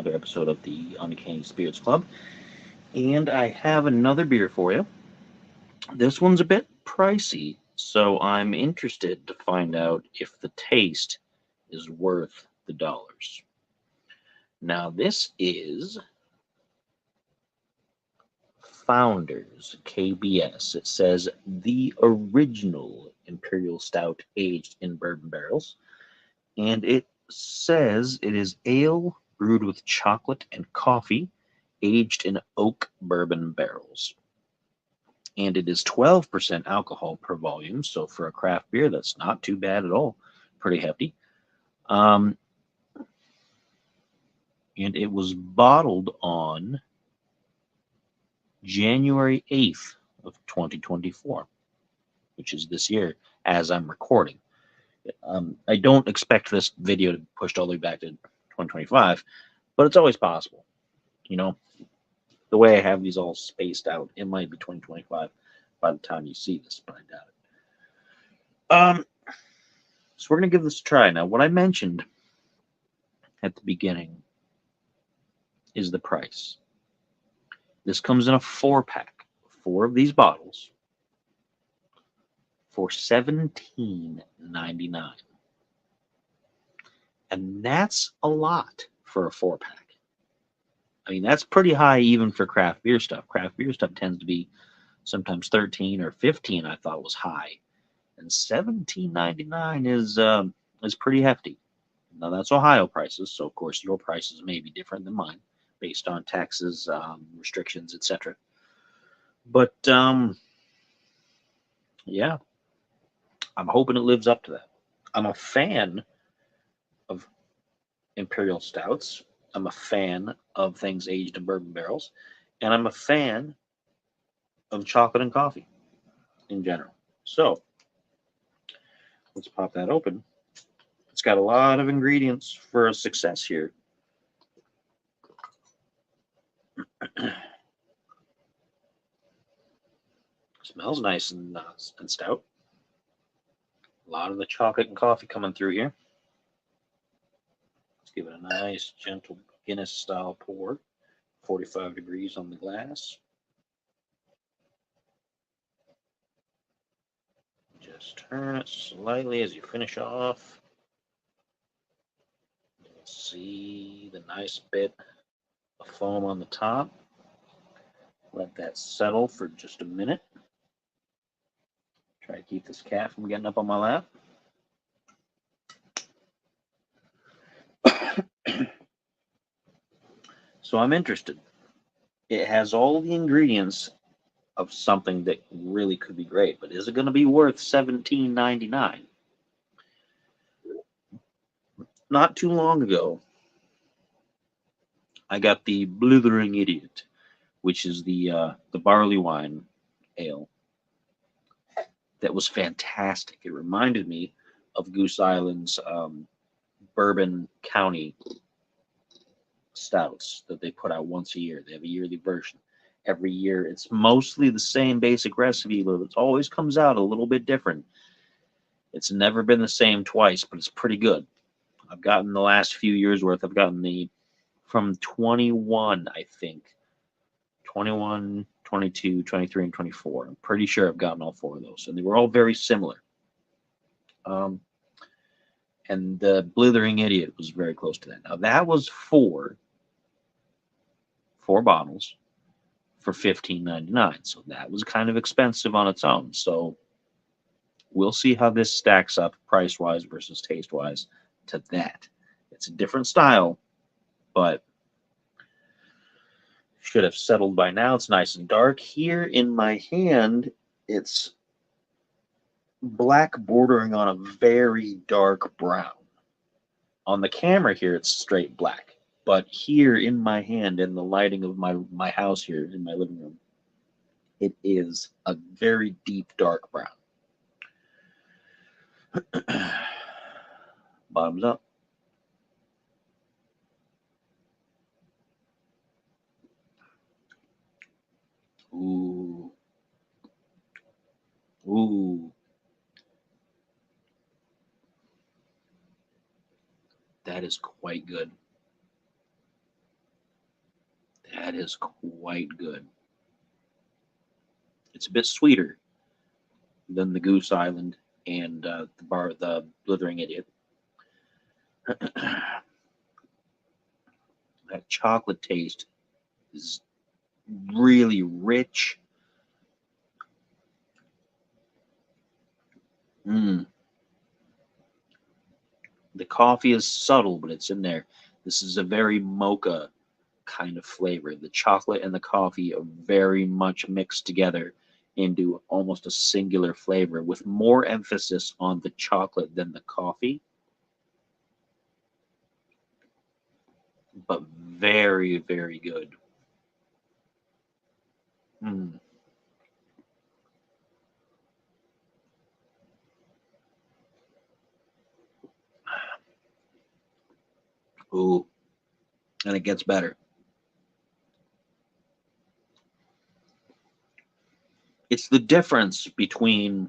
another episode of the Uncanny Spirits Club. And I have another beer for you. This one's a bit pricey, so I'm interested to find out if the taste is worth the dollars. Now, this is Founders KBS. It says the original Imperial Stout aged in bourbon barrels. And it says it is ale brewed with chocolate and coffee, aged in oak bourbon barrels. And it is 12% alcohol per volume, so for a craft beer, that's not too bad at all. Pretty hefty. And it was bottled on January 8th of 2024, which is this year as I'm recording. I don't expect this video to be pushed all the way back to 2025, but it's always possible. You know, the way I have these all spaced out, it might be 2025 by the time you see this, but I doubt it. So we're going to give this a try. Now, what I mentioned at the beginning is the price. This comes in a 4-pack, 4 of these bottles, for $17.99. And that's a lot for a 4-pack. I mean, that's pretty high even for craft beer stuff. Craft beer stuff tends to be sometimes 13 or 15, I thought was high. And $17.99 is pretty hefty. Now, that's Ohio prices, so of course your prices may be different than mine based on taxes, restrictions, etc. But, yeah, I'm hoping it lives up to that. I'm a fan of Imperial Stouts. I'm a fan of things aged in bourbon barrels. And I'm a fan of chocolate and coffee in general. So, let's pop that open. It's got a lot of ingredients for a success here. Smells nice and stout. A lot of the chocolate and coffee coming through here. Let's give it a nice, gentle Guinness-style pour. 45 degrees on the glass. Just turn it slightly as you finish off. You'll see the nice bit of foam on the top. Let that settle for just a minute. Try to keep this cat from getting up on my lap. So I'm interested. It has all the ingredients of something that really could be great, but is it going to be worth $17.99? Not too long ago, I got the Blithering Idiot, which is the barley wine ale. That was fantastic. It reminded me of Goose Island's Bourbon County stouts that they put out once a year. They have a yearly version. Every year, it's mostly the same basic recipe, but it always comes out a little bit different. It's never been the same twice, but it's pretty good. I've gotten the last few years worth. I've gotten from 21, I think. 21, 22, 23, and 24. I'm pretty sure I've gotten all 4 of those. And they were all very similar. And the Blithering Idiot was very close to that. Now, that was 4 bottles for $15.99. So that was kind of expensive on its own. So we'll see how this stacks up price-wise versus taste-wise to that. It's a different style, but should have settled by now. It's nice and dark. Here in my hand, it's black bordering on a very dark brown. On the camera here, it's straight black. But here in my hand, in the lighting of my house here in my living room, it is a very deep dark brown. Bottoms up. Ooh. Ooh. That is quite good. That is quite good. It's a bit sweeter than the Goose Island and the Blithering Idiot. That chocolate taste is really rich. The coffee is subtle, but it's in there. This is a very mocha kind of flavor. The chocolate and the coffee are very much mixed together into almost a singular flavor with more emphasis on the chocolate than the coffee. But very, very good. Ooh, and it gets better. It's the difference between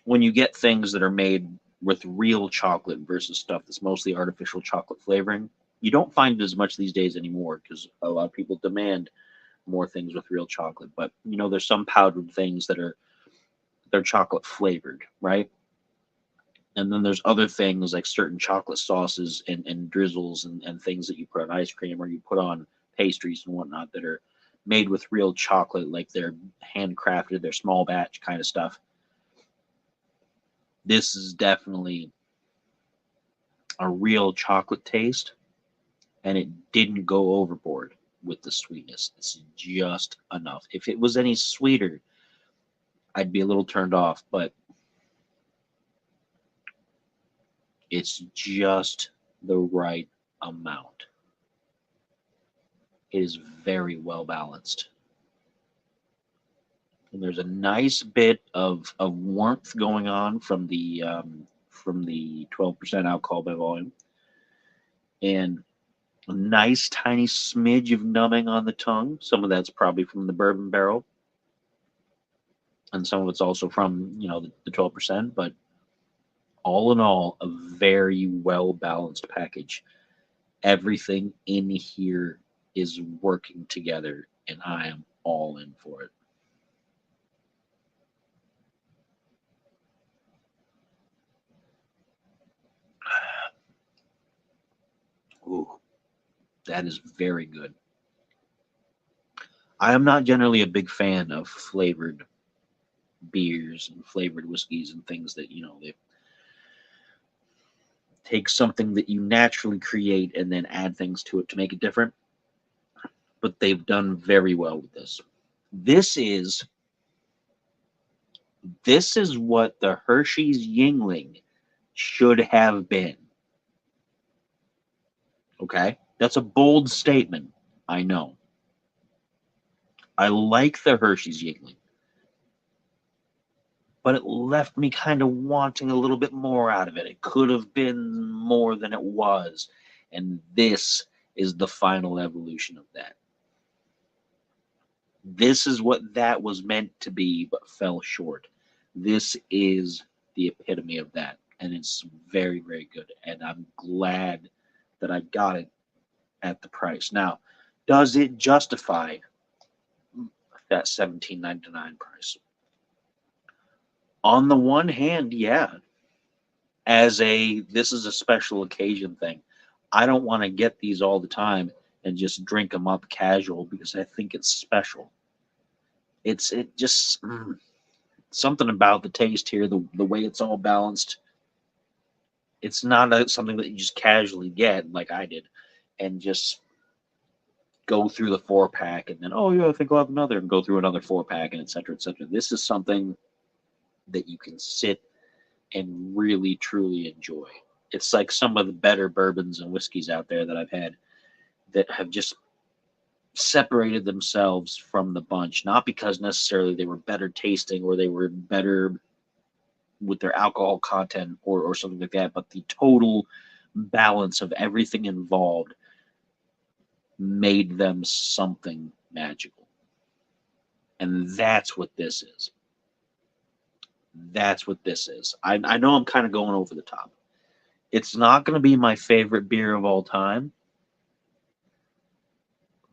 when you get things that are made with real chocolate versus stuff that's mostly artificial chocolate flavoring. You don't find it as much these days anymore because a lot of people demand more things with real chocolate. But you know, there's some powdered things that they're chocolate flavored, right? And then there's other things like certain chocolate sauces and drizzles and things that you put on ice cream or you put on pastries and whatnot that are made with real chocolate, like they're handcrafted, they're small batch kind of stuff. This is definitely a real chocolate taste, and it didn't go overboard with the sweetness. This is just enough. If it was any sweeter, I'd be a little turned off, but it's just the right amount. It is very well balanced. And there's a nice bit of warmth going on from the 12% alcohol by volume, and a nice tiny smidge of numbing on the tongue. Some of that's probably from the bourbon barrel, and some of it's also from the 12%. But all in all, a very well balanced package. Everything in here is working together, and I am all in for it. Ooh, that is very good. I am not generally a big fan of flavored beers and flavored whiskeys and things that they take something that you naturally create and then add things to it to make it different. But they've done very well with this. This is what the Hershey's Yingling should have been. Okay? That's a bold statement. I know. I like the Hershey's Yingling. But it left me kind of wanting a little bit more out of it. It could have been more than it was. And this is the final evolution of that. This is what that was meant to be, but fell short. This is the epitome of that. And it's very, very good. And I'm glad that I got it at the price. Now, does it justify that $17.99 price? On the one hand, yeah. This is a special occasion thing. I don't want to get these all the time and just drink them up casual because I think it's special. Something about the taste here, the way it's all balanced. It's not something that you just casually get like I did and just go through the 4-pack and then, oh yeah, I think I'll have another, and go through another 4-pack and et cetera, et cetera. This is something that you can sit and really truly enjoy. It's like some of the better bourbons and whiskeys out there that I've had that have just separated themselves from the bunch, not because necessarily they were better tasting or they were better with their alcohol content or something like that, but the total balance of everything involved made them something magical. And that's what this is. That's what this is. I know I'm kind of going over the top. It's not going to be my favorite beer of all time,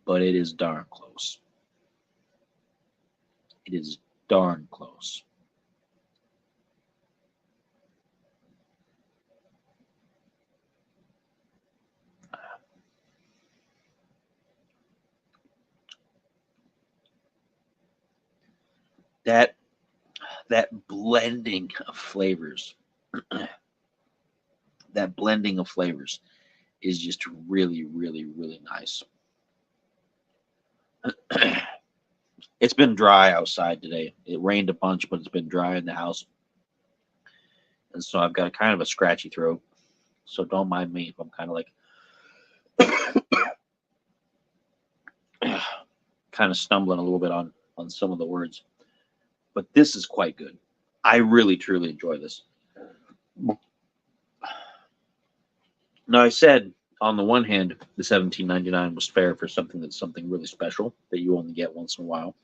but it is darn close. It is darn close. That blending of flavors, that blending of flavors is just really, really, really nice. It's been dry outside today. It rained a bunch, but it's been dry in the house. And so I've got kind of a scratchy throat. So don't mind me if I'm kind of like kind of stumbling a little bit on some of the words. But this is quite good. I really, truly enjoy this. Now, I said, on the one hand, the $17.99 was fair for something that's something really special that you only get once in a while.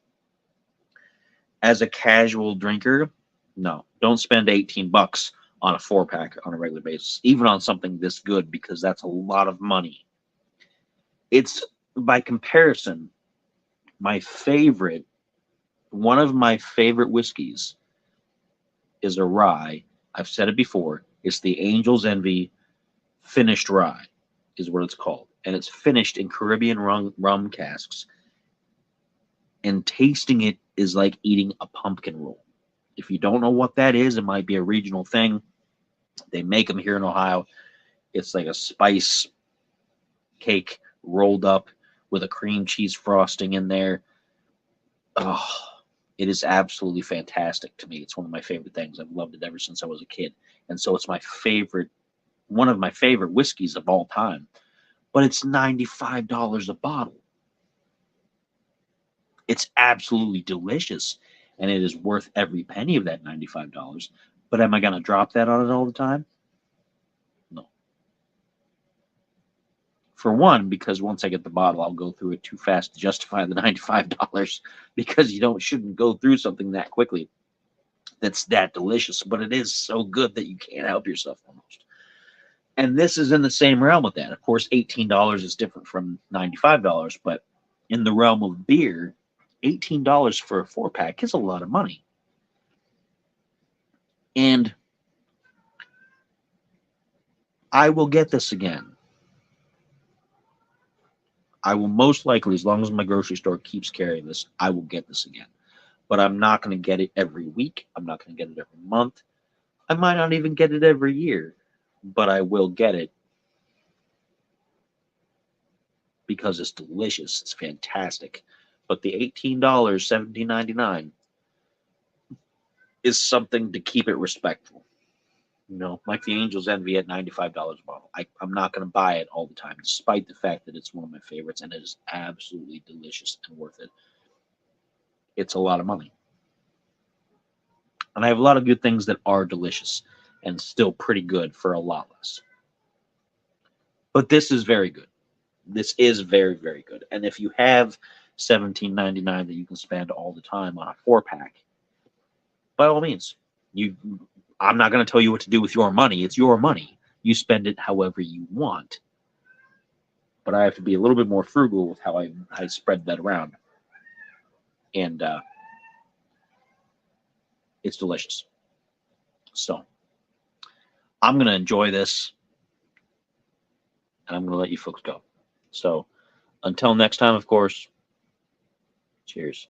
As a casual drinker, no, don't spend $18 on a 4-pack on a regular basis, even on something this good, because that's a lot of money. It's, by comparison, one of my favorite whiskeys is a rye. I've said it before. It's the Angel's Envy finished rye is what it's called. And it's finished in Caribbean rum casks. And tasting it is like eating a pumpkin roll. If you don't know what that is, it might be a regional thing. They make them here in Ohio. It's like a spice cake rolled up with a cream cheese frosting in there. Oh, it is absolutely fantastic to me. It's one of my favorite things. I've loved it ever since I was a kid. And so it's one of my favorite whiskeys of all time. But it's $95 a bottle. It's absolutely delicious, and it is worth every penny of that $95. But am I going to drop that on it all the time? No. For one, because once I get the bottle, I'll go through it too fast to justify the $95 because shouldn't go through something that quickly that's that delicious. But it is so good that you can't help yourself almost. And this is in the same realm with that. Of course, $18 is different from $95, but in the realm of beer, $18 for a 4-pack is a lot of money. And I will get this again. I will most likely, as long as my grocery store keeps carrying this, I will get this again. But I'm not going to get it every week. I'm not going to get it every month. I might not even get it every year, but I will get it because it's delicious. It's fantastic. But the $18, $17.99 is something to keep it respectful. You know, like the Angel's Envy at $95 a bottle. I'm not going to buy it all the time, despite the fact that it's one of my favorites and it is absolutely delicious and worth it. It's a lot of money. And I have a lot of good things that are delicious and still pretty good for a lot less. But this is very good. This is very, very good. And if you have $17.99 that you can spend all the time on a 4-pack, by all means, I'm not going to tell you what to do with your money. It's your money. You spend it however you want. But I have to be a little bit more frugal with how I spread that around. And it's delicious. So I'm going to enjoy this. And I'm going to let you folks go. So until next time, of course, cheers.